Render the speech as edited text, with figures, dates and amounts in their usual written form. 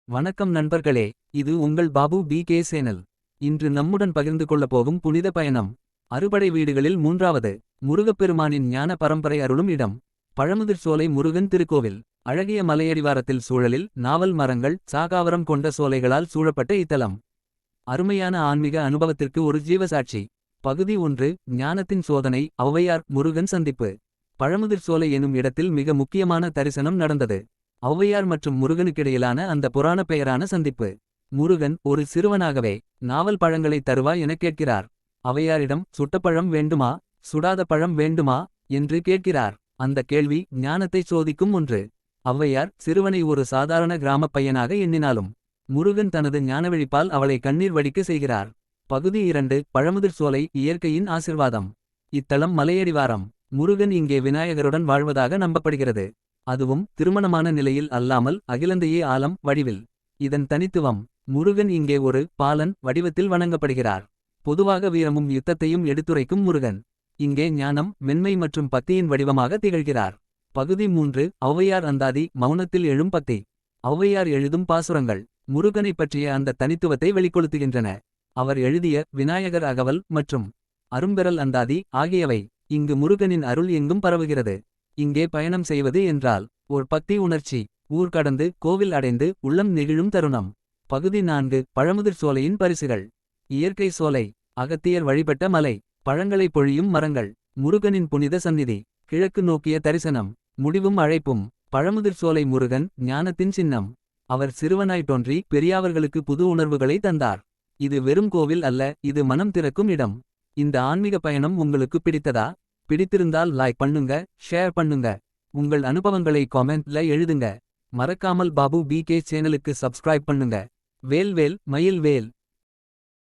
வணக்கம் நண்பர்களே. இது உங்கள் பாபு பி.கே. சேனல். இன்று நம்முடன் பகிர்ந்து கொள்ளப் போகும் புனித பயணம். அறுபடை வீடுகளில் மூன்றாவது. முருகப்பெருமானின் ஞான பரம்பரை அருளும் இடம். பழமுதிர்சோலை முருகன் திருக்கோவில். அழகிய மலையடிவாரத்தில் சூழலில் நாவல் மரங்கள் சாகாவரம் கொண்ட சோலைகளால் சூழப்பட்ட இத்தலம். அருமையான ஆன்மீக அனுபவத்திற்கு ஒரு ஜீவசாட்சி. பகுதி 1. ஞானத்தின் சோதனை. ஔவையார் முருகன் சந்திப்பு. பழமுதிர்சோலை எனும் இடத்தில் மிக முக்கியமான தரிசனம் நடந்தது. ஔவையார் மற்றும் முருகனுக்கிடையிலான அந்த புராண பெயரான சந்திப்பு. முருகன் ஒரு சிறுவனாகவே நாவல் பழங்களை தருவா எனக் கேட்கிறார். ஔவையாரிடம் சுட்டப்பழம் வேண்டுமா சுடாத பழம் வேண்டுமா என்று கேட்கிறார். அந்த கேள்வி ஞானத்தை சோதிக்கும் ஒன்று. ஔவையார் சிறுவனை ஒரு சாதாரண கிராமப் பையனாக எண்ணினாலும் முருகன் தனது ஞானவெளிப்பால் அவளை கண்ணீர் வடிக்க செய்கிறார். பகுதி 2. பழமுதிர்சோலை இயற்கையின் ஆசிர்வாதம். இத்தலம் மலையடிவாரம். முருகன் இங்கே விநாயகருடன் வாழ்வதாக நம்பப்படுகிறது. அதுவும் திருமணமான நிலையில் அல்லாமல் அகிலந்தையே ஆலம் வடிவில். இதன் தனித்துவம். முருகன் இங்கே ஒரு பாலன் வடிவத்தில் வணங்கப்படுகிறார். பொதுவாக வீரமும் யுத்தத்தையும் எடுத்துரைக்கும் முருகன் இங்கே ஞானம் மென்மை மற்றும் பக்தியின் வடிவமாக திகழ்கிறார். பகுதி 3. ஔவையார் அந்தாதி மௌனத்தில் எழும் பக்தி. ஔவையார் எழுதும் பாசுரங்கள் முருகனைப் பற்றிய அந்த தனித்துவத்தை வெளிக்கொளுத்துகின்றன. அவர் எழுதிய விநாயகர் அகவல் மற்றும் அரும்பெறல் அந்தாதி ஆகியவை. இங்கு முருகனின் அருள் எங்கும் பரவுகிறது. இங்கே பயணம் செய்வது என்றால் ஓர் பக்தி உணர்ச்சி. ஊர் கடந்து கோவில் அடைந்து உள்ளம் நெகிழும் தருணம். பகுதி 4. பழமுதிர்சோலையின் பரிசுகள். இயற்கை சோலை. அகத்தியர் வழிபட்ட மலை. பழங்களை பொழியும் மரங்கள். முருகனின் புனித சந்நிதி. கிழக்கு நோக்கிய தரிசனம். முடிவும் அழைப்பும். பழமுதிர்சோலை முருகன் ஞானத்தின் சின்னம். அவர் சிறுவனாய் தோன்றி பெரியாவர்களுக்கு புது உணர்வுகளை தந்தார். இது வெறும் கோவில் அல்ல, இது மனம் திறக்கும் இடம். இந்த ஆன்மீக பயணம் உங்களுக்கு பிடித்ததா? பிடித்திருந்தால் லைக் பண்ணுங்க, ஷேர் பண்ணுங்க. உங்கள் அனுபவங்களை காமெண்ட்ல எழுதுங்க. மறக்காமல் பாபு பி.கே. சேனலுக்கு சப்ஸ்கிரைப் பண்ணுங்க. வேல் வேல் மயில் வேல்.